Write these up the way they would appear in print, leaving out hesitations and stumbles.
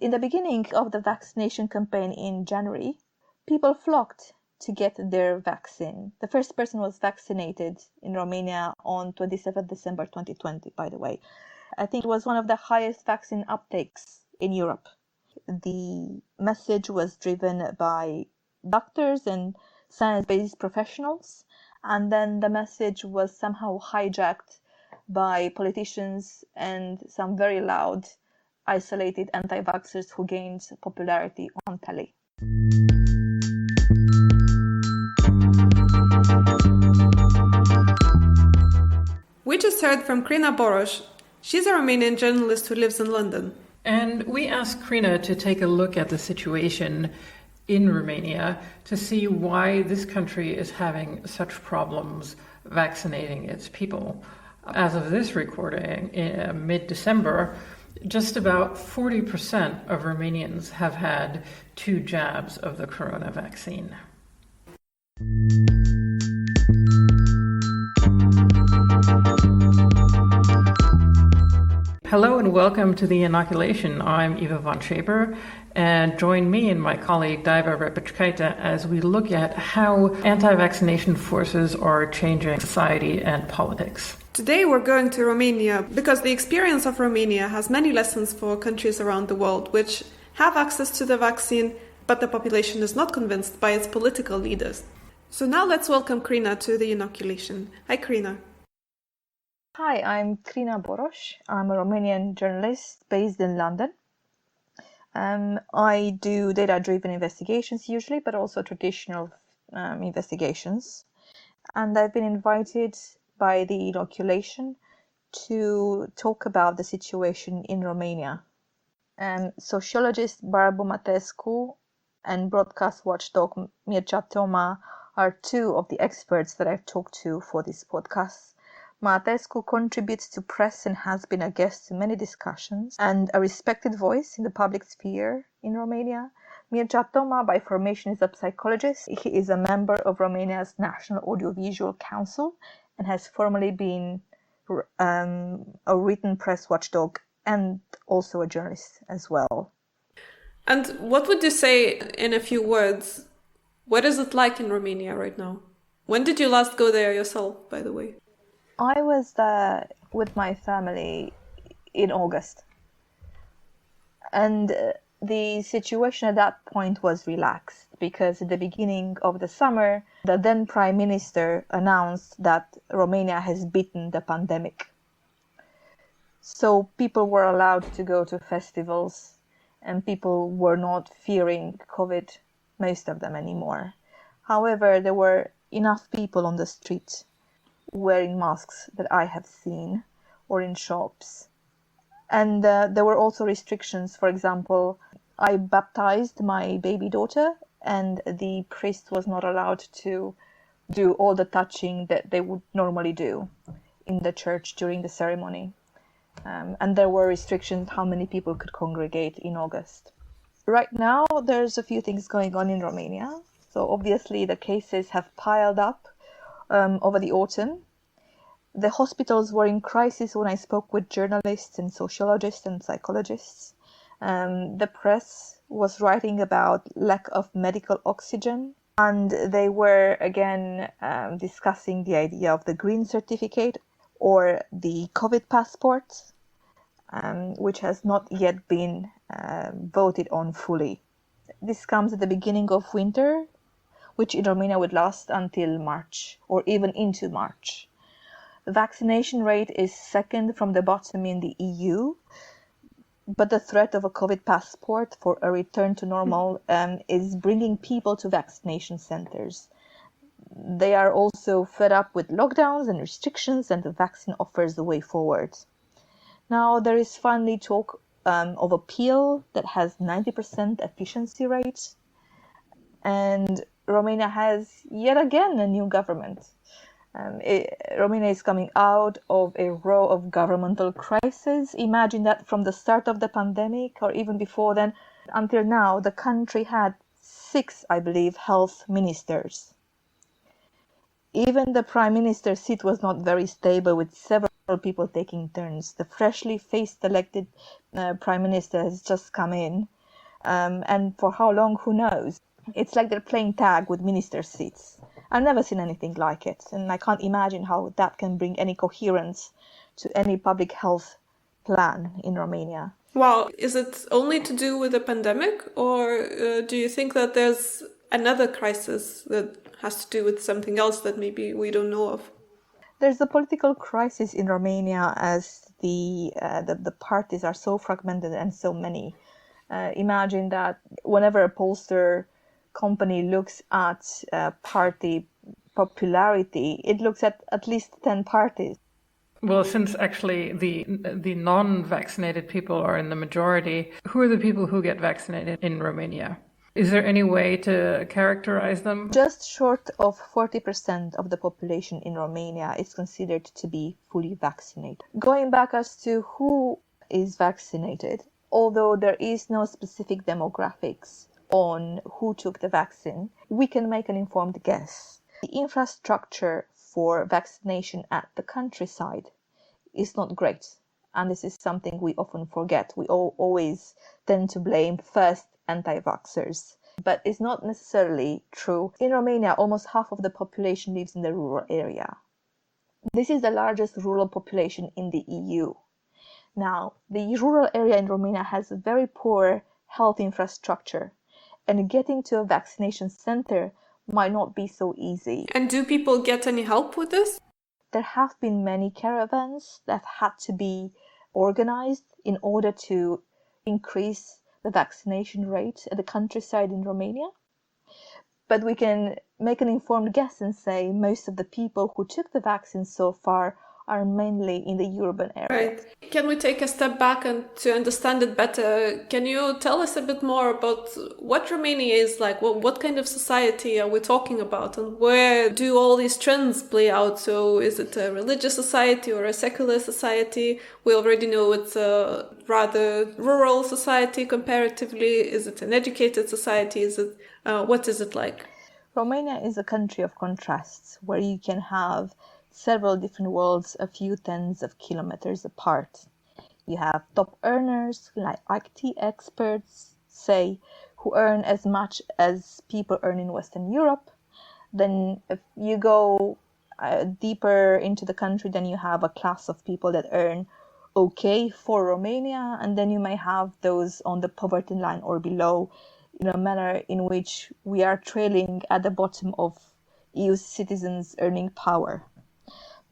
In the beginning of the vaccination campaign in January, people flocked to get their vaccine. The first person was vaccinated in Romania on 27th December 2020, by the way. I think it was one of the highest vaccine uptakes in Europe. The message was driven by doctors and science-based professionals, and then the message was somehow hijacked by politicians and some very loud, isolated anti-vaxxers who gained popularity on telly. We just heard from Crina Boros. She's a Romanian journalist who lives in London. And we asked Crina to take a look at the situation in Romania to see why this country is having such problems vaccinating its people. As of this recording, in mid-December, just about 40% of Romanians have had 2 jabs of the corona vaccine. Hello and welcome to the inoculation. I'm Eva von Schaber, and join me and my colleague Daiva as we look at how anti-vaccination forces are changing society and politics. Today we're going to Romania because the experience of Romania has many lessons for countries around the world which have access to the vaccine, but the population is not convinced by its political leaders. So now let's welcome Crina to the inoculation. Hi, Crina. Hi, I'm Crina Boros. I'm a Romanian journalist based in London. I do data-driven investigations usually, but also traditional investigations. And I've been invited by the inoculation to talk about the situation in Romania. Sociologist Barbu Mateescu and broadcast watchdog Mircea Toma are 2 of the experts that I've talked to for this podcast. Mateescu contributes to press and has been a guest to many discussions and a respected voice in the public sphere in Romania. Mircea Toma, by formation, is a psychologist. He is a member of Romania's National Audiovisual Council and has formerly been a written press watchdog and also a journalist as well. And what would you say in a few words? What is it like in Romania right now? When did you last go there yourself, by the way? I was there with my family in August, and the situation at that point was relaxed because at the beginning of the summer, the then Prime Minister announced that Romania has beaten the pandemic. So people were allowed to go to festivals and people were not fearing COVID, most of them anymore. However, there were enough people on the street wearing masks that I have seen, or in shops. And there were also restrictions. For example, I baptized my baby daughter and the priest was not allowed to do all the touching that they would normally do in the church during the ceremony. And there were restrictions how many people could congregate in August. Right now, there's a few things going on in Romania. So obviously the cases have piled up over the autumn. The hospitals were in crisis when I spoke with journalists and sociologists and psychologists. The press was writing about lack of medical oxygen, and they were again discussing the idea of the green certificate or the COVID passport, which has not yet been voted on fully. This comes at the beginning of winter, which in Romania would last until March or even into March. The vaccination rate is second from the bottom in the EU, but the threat of a COVID passport for a return to normal is bringing people to vaccination centers. They are also fed up with lockdowns and restrictions, and the vaccine offers the way forward. Now there is finally talk of a pill that has 90% efficiency rate, and Romania has yet again a new government. Romania is coming out of a row of governmental crises. Imagine that from the start of the pandemic, or even before then, until now, the country had 6, I believe, health ministers. Even the prime minister's seat was not very stable, with several people taking turns. The freshly faced elected prime minister has just come in, And for how long, who knows? It's like they're playing tag with minister seats. I've never seen anything like it, and I can't imagine how that can bring any coherence to any public health plan in Romania. Well, is it only to do with the pandemic, or do you think that there's another crisis that has to do with something else that maybe we don't know of? There's a political crisis in Romania as the parties are so fragmented and so many. Imagine that whenever a pollster company looks at party popularity, it looks at least 10 parties. Well, since actually the non-vaccinated people are in the majority, who are the people who get vaccinated in Romania? Is there any way to characterize them? Just short of 40% of the population in Romania is considered to be fully vaccinated. Going back as to who is vaccinated, although there is no specific demographics on who took the vaccine, we can make an informed guess. The infrastructure for vaccination at the countryside is not great, and this is something we often forget. We always tend to blame first anti-vaxxers, but it's not necessarily true. In Romania, almost half of the population lives in the rural area. This is the largest rural population in the EU. Now, the rural area in Romania has a very poor health infrastructure, and getting to a vaccination center might not be so easy. And do people get any help with this? There have been many caravans that had to be organized in order to increase the vaccination rate at the countryside in Romania. But we can make an informed guess and say most of the people who took the vaccine so far are mainly in the urban area. Right. Can we take a step back and to understand it better, can you tell us a bit more about what Romania is like? What kind of society are we talking about, and where do all these trends play out? So is it a religious society or a secular society? We already know it's a rather rural society comparatively. Is it an educated society? What is it like? Romania is a country of contrasts where you can have several different worlds a few tens of kilometers apart. You have top earners like IT experts, say, who earn as much as people earn in Western Europe. Then if you go deeper into the country, then you have a class of people that earn okay for Romania, and then you may have those on the poverty line or below, in a manner in which we are trailing at the bottom of EU citizens' earning power.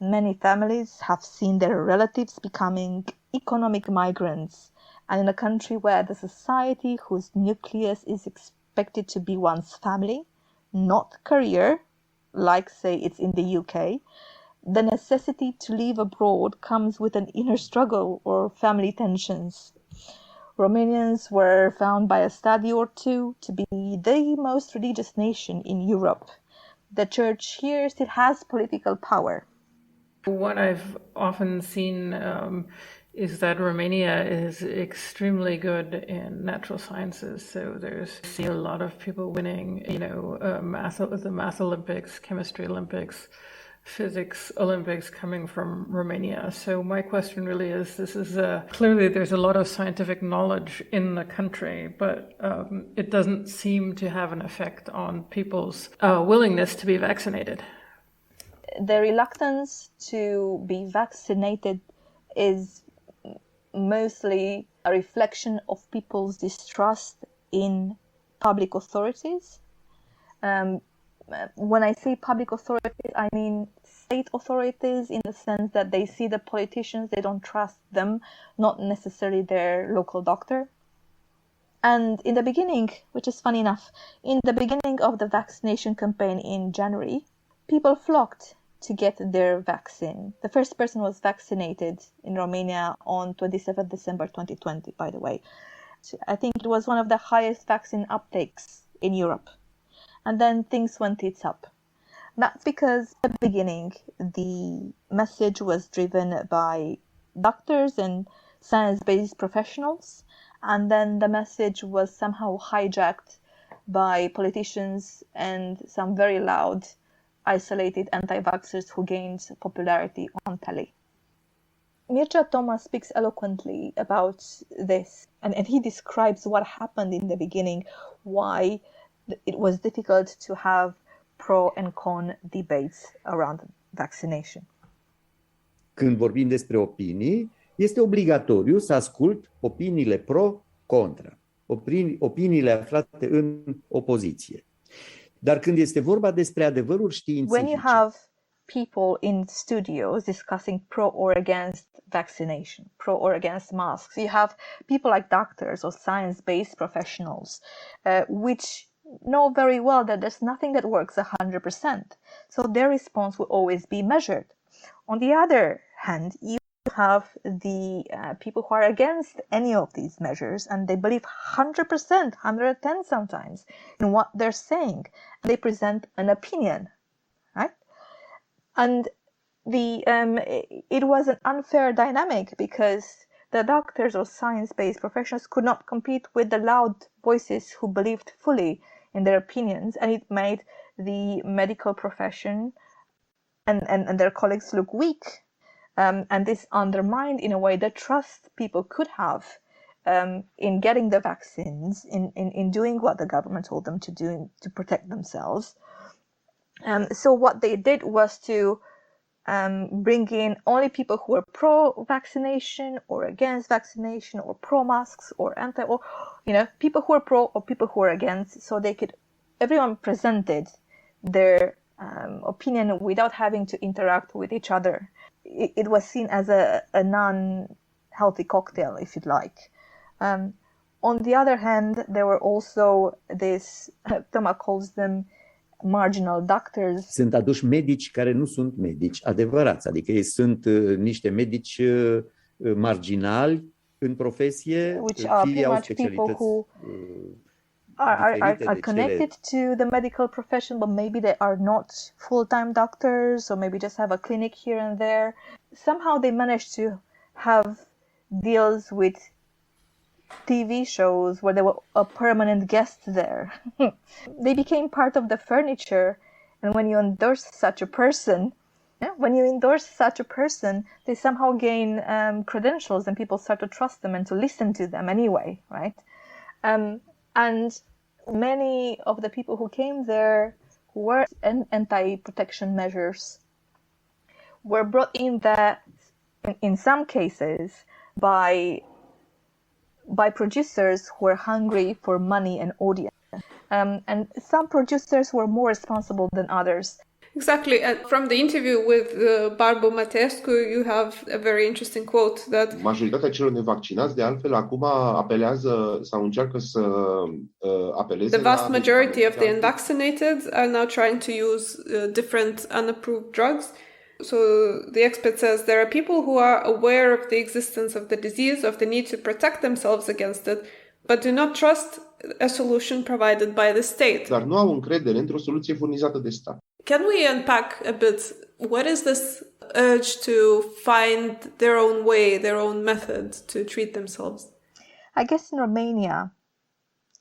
Many families have seen their relatives becoming economic migrants, and in a country where the society whose nucleus is expected to be one's family, not career, like say it's in the UK, the necessity to live abroad comes with an inner struggle or family tensions. Romanians were found by a study or two to be the most religious nation in Europe. The church here still has political power. What I've often seen is that Romania is extremely good in natural sciences. So I see a lot of people winning, the Math Olympics, Chemistry Olympics, Physics Olympics coming from Romania. So my question really is, clearly there's a lot of scientific knowledge in the country, but it doesn't seem to have an effect on people's willingness to be vaccinated. The reluctance to be vaccinated is mostly a reflection of people's distrust in public authorities. When I say public authorities, I mean state authorities, in the sense that they see the politicians, they don't trust them, not necessarily their local doctor. And in the beginning, which is funny enough, in the beginning of the vaccination campaign in January, people flocked to get their vaccine. The first person was vaccinated in Romania on 27th December 2020, by the way. So I think it was one of the highest vaccine uptakes in Europe. And then things went tits up. That's because at the beginning, the message was driven by doctors and science-based professionals, and then the message was somehow hijacked by politicians and some very loud, isolated anti-vaxxers who gained popularity on telly. Mircea Toma speaks eloquently about this, and he describes what happened in the beginning, why it was difficult to have pro and con debates around vaccination. Când vorbim despre opinii, este obligatoriu să ascult opiniile pro-contra, opiniile aflate în opoziție. Dar când este vorba despre adevăruri științifice, when you have people in studios discussing pro or against vaccination, pro or against masks, you have people like doctors or science-based professionals, which know very well that there's nothing that works 100%. So their response will always be measured. On the other hand, you have the people who are against any of these measures, and they believe 100%, 110 sometimes, in what they're saying. They present an opinion, right? And it was an unfair dynamic because the doctors or science-based professionals could not compete with the loud voices who believed fully in their opinions, and it made the medical profession and their colleagues look weak. And this undermined, in a way, the trust people could have in getting the vaccines, in doing what the government told them to do to protect themselves. So what they did was to bring in only people who were pro-vaccination or against vaccination or pro-masks or anti, or people who were pro or people who were against, so everyone presented their opinion without having to interact with each other. It was seen as a non-healthy cocktail, if you'd like. On the other hand, there were also Toma calls them marginal doctors. Sunt aduși medici care nu sunt medici adevărați, adică ei sunt niște medici marginali în profesie, which are pretty much people who are connected to the medical profession, but maybe they are not full-time doctors, or maybe just have a clinic here and there. Somehow they managed to have deals with TV shows where they were a permanent guest there. They became part of the furniture, and when you endorse such a person, they somehow gain credentials, and people start to trust them and to listen to them anyway, right? And many of the people who came there who were anti-protection measures were brought in there, in some cases, by producers who were hungry for money and audience. And some producers were more responsible than others. Exactly. And from the interview with Barbu Mateescu, you have a very interesting quote that majoritatea celor nevaccinați, de altfel, acum apelează sau încearcă să apeleze the vast majority of the unvaccinated are now trying to use different unapproved drugs. So the expert says there are people who are aware of the existence of the disease, of the need to protect themselves against it, but do not trust a solution provided by the state. Dar nu au încredere într-o soluție furnizată de stat. Can we unpack a bit, what is this urge to find their own way, their own method to treat themselves? I guess in Romania,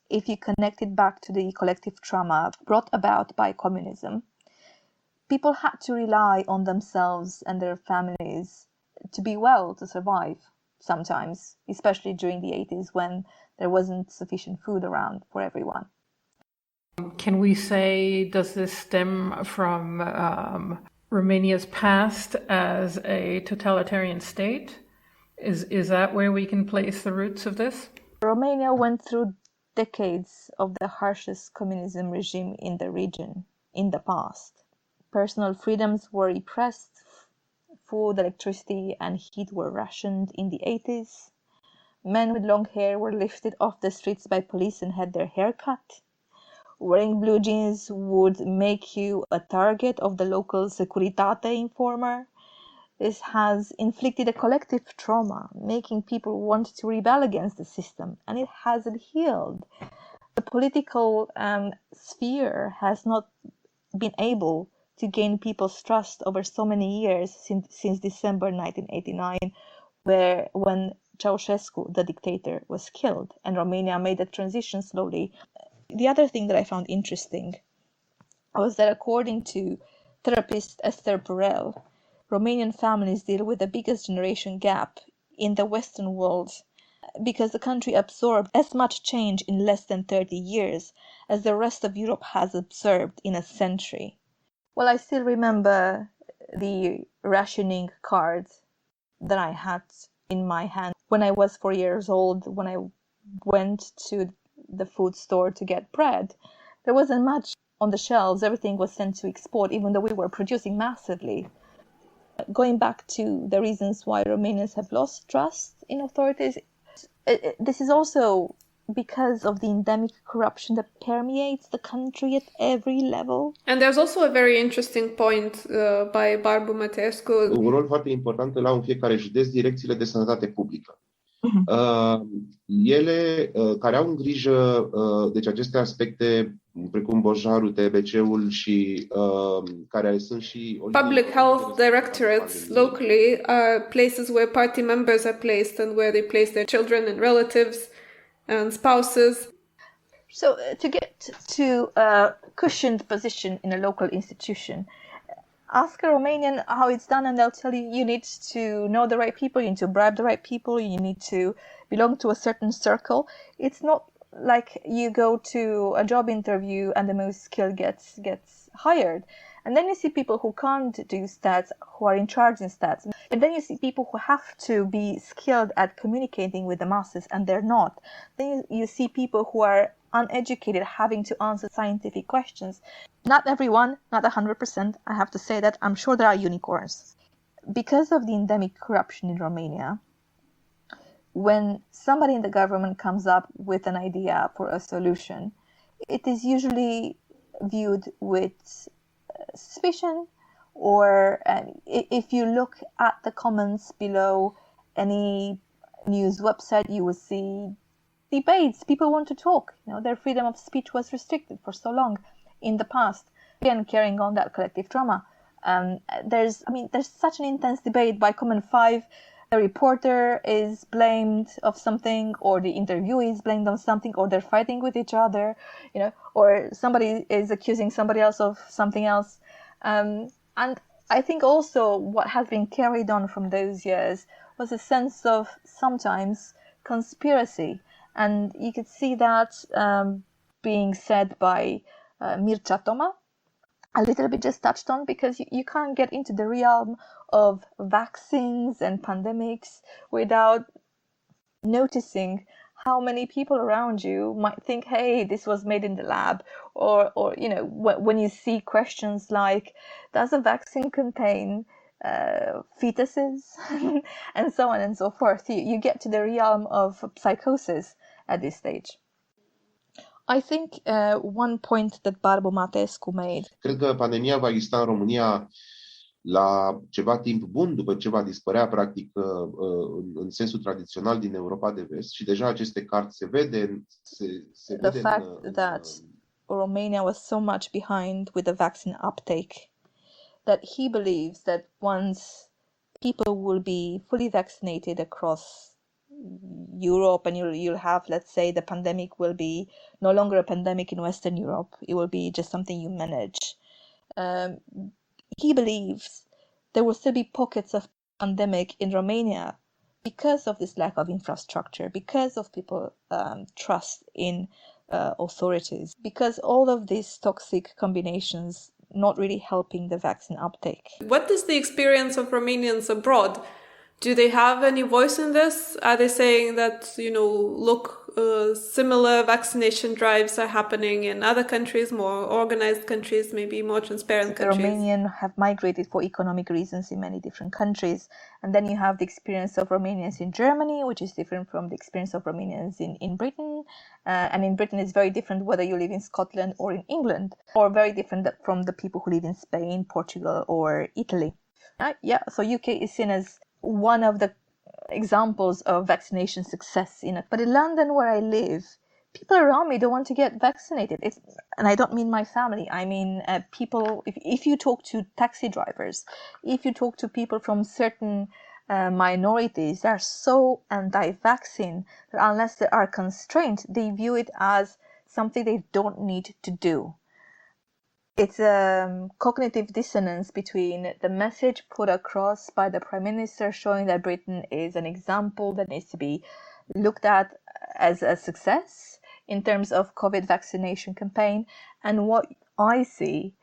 if you connect it back to the collective trauma brought about by communism, people had to rely on themselves and their families to be well, to survive sometimes, especially during the 80s when there wasn't sufficient food around for everyone. Can we say, does this stem from Romania's past as a totalitarian state? Is that where we can place the roots of this? Romania went through decades of the harshest communism regime in the region in the past. Personal freedoms were repressed, food, electricity, and heat were rationed in the 80s. Men with long hair were lifted off the streets by police and had their hair cut. Wearing blue jeans would make you a target of the local Securitate informer. This has inflicted a collective trauma, making people want to rebel against the system, and it hasn't healed. The political sphere has not been able to gain people's trust over so many years since December 1989, when Ceausescu, the dictator, was killed, and Romania made the transition slowly. The other thing that I found interesting was that according to therapist Esther Perel, Romanian families deal with the biggest generation gap in the Western world because the country absorbed as much change in less than 30 years as the rest of Europe has absorbed in a century. Well, I still remember the rationing card that I had in my hand when I was 4 years old, when I went to the food store to get bread. There wasn't much on the shelves. Everything was sent to export, even though we were producing massively. Going back to the reasons why Romanians have lost trust in authorities, this is also because of the endemic corruption that permeates the country at every level. And there's also a very interesting point by Barbu Mateescu. Un rol foarte important îl au în fiecare județ direcțiile de sănătate publică. Ele care au în grijă deci aceste aspecte precum Borjarul, TBC-ul și care sunt și Public health directorates locally are places where party members are placed and where they place their children and relatives and spouses. So to get to a cushioned position in a local institution, ask a Romanian how it's done and they'll tell you you need to know the right people, you need to bribe the right people, you need to belong to a certain circle. It's not like you go to a job interview and the most skilled gets hired. And then you see people who can't do stats, who are in charge in stats. And then you see people who have to be skilled at communicating with the masses and they're not. Then you see people who are uneducated having to answer scientific questions. Not everyone, not 100%, I have to say that. I'm sure there are unicorns. Because of the endemic corruption in Romania, when somebody in the government comes up with an idea for a solution, it is usually viewed with suspicion, or if you look at the comments below any news website, you will see debates. People want to talk. Their freedom of speech was restricted for so long in the past. Again, carrying on that collective trauma. There's such an intense debate by Common 5. The reporter is blamed of something, or the interviewee is blamed on something, or they're fighting with each other, or somebody is accusing somebody else of something else. And I think also what has been carried on from those years was a sense of sometimes conspiracy. And you could see that being said by Mircea Toma, a little bit just touched on, because you can't get into the realm of vaccines and pandemics without noticing how many people around you might think, hey, this was made in the lab, or when you see questions like, does a vaccine contain fetuses, and so on and so forth, you get to the realm of psychosis at this stage. I think one point that Barbu Mateescu made. Cred că pandemia va exista în România la ceva timp bun după ce va dispărea practic în sensul tradițional din Europa de Vest și deja aceste cărți se vede. The fact that Romania was so much behind with the vaccine uptake that he believes that once people will be fully vaccinated across Europe, and you'll have, let's say, the pandemic will be no longer a pandemic in Western Europe. It will be just something you manage. He believes there will still be pockets of pandemic in Romania because of this lack of infrastructure, because of people trust in authorities, because all of these toxic combinations not really helping the vaccine uptake. What is the experience of Romanians abroad? Do they have any voice in this? Are they saying that, similar vaccination drives are happening in other countries, more organized countries, maybe more transparent countries? The Romanians have migrated for economic reasons in many different countries. And then you have the experience of Romanians in Germany, which is different from the experience of Romanians in Britain. And in Britain, it's very different whether you live in Scotland or in England, or very different from the people who live in Spain, Portugal, or Italy. So UK is seen as one of the examples of vaccination success but in London, where I live, people around me don't want to get vaccinated. And I don't mean my family. I mean people. If you talk to taxi drivers, if you talk to people from certain minorities, they're so anti-vaccine that unless they are constrained, they view it as something they don't need to do. It's a cognitive dissonance between the message put across by the Prime Minister showing that Britain is an example that needs to be looked at as a success in terms of COVID vaccination campaign, and what I see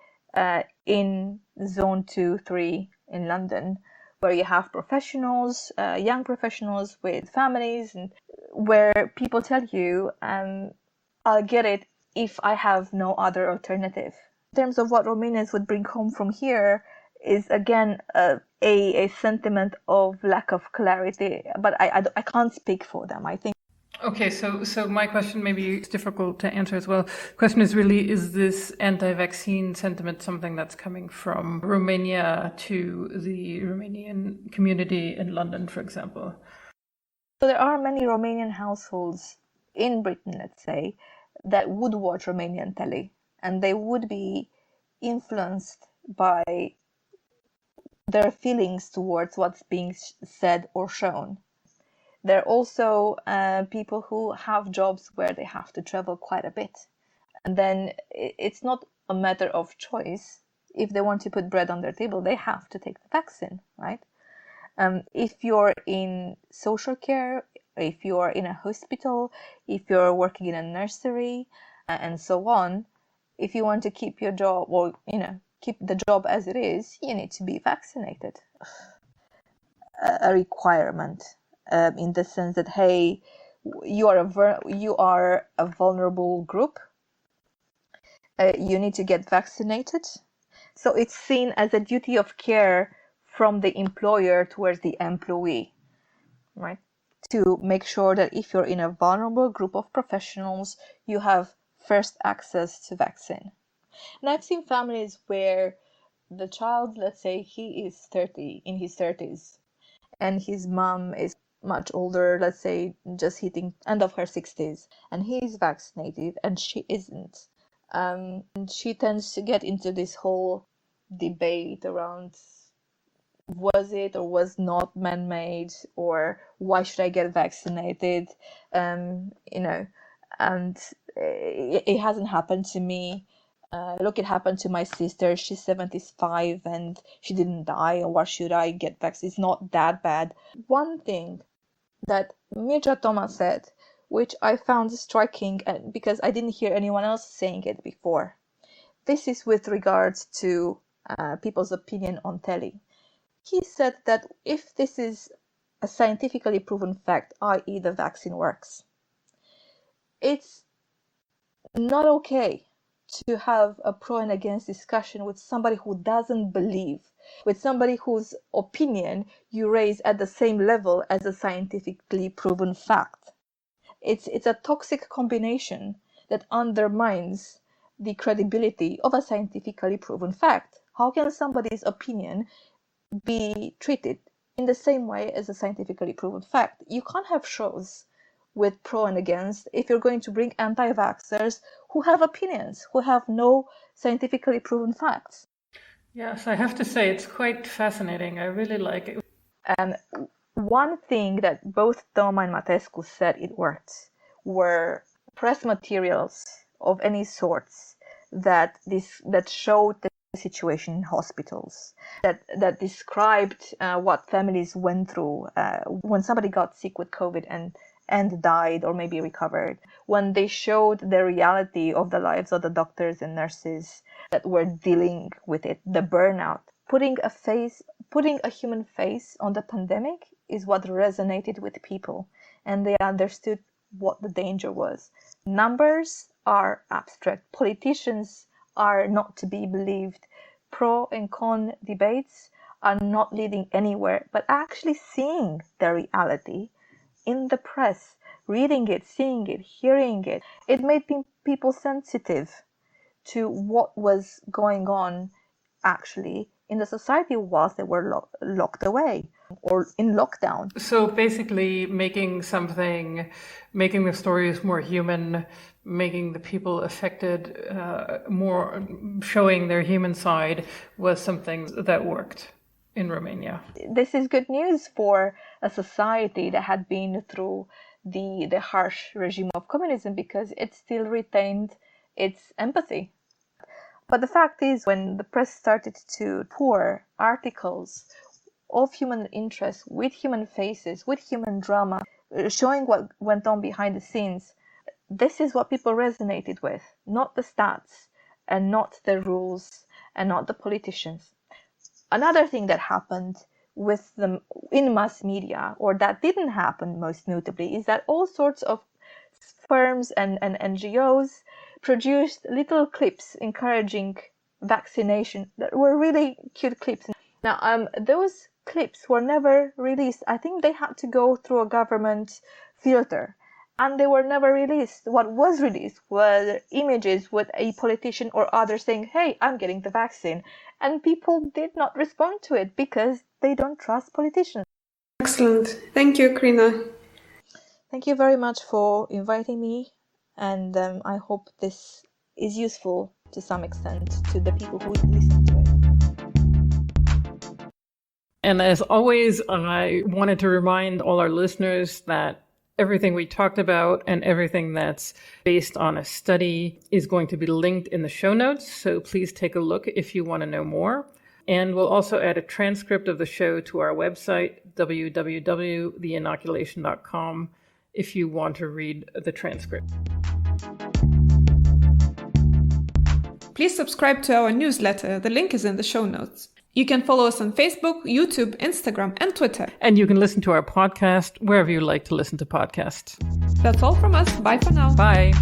in Zone 2, 3 in London, where you have professionals, young professionals with families, and where people tell you, I'll get it if I have no other alternative. In terms of what Romanians would bring home from here is, again, a sentiment of lack of clarity, but I can't speak for them. I think. Okay, so my question, maybe it's difficult to answer as well. Question is really, is this anti-vaccine sentiment something that's coming from Romania to the Romanian community in London, for example? So there are many Romanian households in Britain, let's say, that would watch Romanian telly, and they would be influenced by their feelings towards what's being said or shown. There are also people who have jobs where they have to travel quite a bit. And then it's not a matter of choice. If they want to put bread on their table, they have to take the vaccine, right? If you're in social care, if you're in a hospital, if you're working in a nursery, and so on, if you want to keep your job, or keep the job as it is, you need to be vaccinated. A requirement, in the sense that, hey, you are a vulnerable group. You need to get vaccinated. So it's seen as a duty of care from the employer towards the employee, right? To make sure that if you're in a vulnerable group of professionals, you have first access to vaccine. And I've seen families where the child, let's say he is 30, in his 30s, and his mom is much older, let's say just hitting end of her 60s, and he is vaccinated and she isn't. And she tends to get into this whole debate around, was it or was not man-made, or why should I get vaccinated? And it hasn't happened to me. Look, it happened to my sister. She's 75 and she didn't die. And why should I get vaccinated? It's not that bad. One thing that Mircea Toma said, which I found striking, because I didn't hear anyone else saying it before. This is with regards to people's opinion on telly. He said that if this is a scientifically proven fact, i.e. the vaccine works, it's not okay to have a pro and against discussion with somebody who doesn't believe, with somebody whose opinion you raise at the same level as a scientifically proven fact. It's a toxic combination that undermines the credibility of a scientifically proven fact. How can somebody's opinion be treated in the same way as a scientifically proven fact? You can't have shows with pro and against if you're going to bring anti-vaxxers who have opinions, who have no scientifically proven facts. Yes, I have to say it's quite fascinating. I really like it. And one thing that both Toma and Mateescu said it worked were press materials of any sorts that showed the situation in hospitals, that described what families went through when somebody got sick with COVID and died or maybe recovered, when they showed the reality of the lives of the doctors and nurses that were dealing with it, the burnout. Putting a human face on the pandemic is what resonated with people, and they understood what the danger was. Numbers are abstract. Politicians are not to be believed. Pro and con debates are not leading anywhere, but actually seeing the reality in the press, reading it, seeing it, hearing it, it made people sensitive to what was going on actually in the society whilst they were locked away or in lockdown. So basically making the stories more human, making the people affected more, showing their human side was something that worked in Romania. This is good news for a society that had been through the harsh regime of communism, because it still retained its empathy. But the fact is, when the press started to pour articles of human interest, with human faces, with human drama, showing what went on behind the scenes, this is what people resonated with, not the stats and not the rules and not the politicians. Another thing that happened with them in mass media, or that didn't happen most notably, is that all sorts of firms and NGOs produced little clips encouraging vaccination that were really cute clips. Now, those clips were never released. I think they had to go through a government filter, and they were never released. What was released were images with a politician or others saying, "Hey, I'm getting the vaccine." And people did not respond to it because they don't trust politicians. Excellent. Thank you, Crina. Thank you very much for inviting me, and I hope this is useful to some extent to the people who listen to it. And as always, I wanted to remind all our listeners that everything we talked about and everything that's based on a study is going to be linked in the show notes. So please take a look if you want to know more. And we'll also add a transcript of the show to our website, www.theinoculation.com, if you want to read the transcript. Please subscribe to our newsletter. The link is in the show notes. You can follow us on Facebook, YouTube, Instagram, and Twitter. And you can listen to our podcast wherever you like to listen to podcasts. That's all from us. Bye for now. Bye.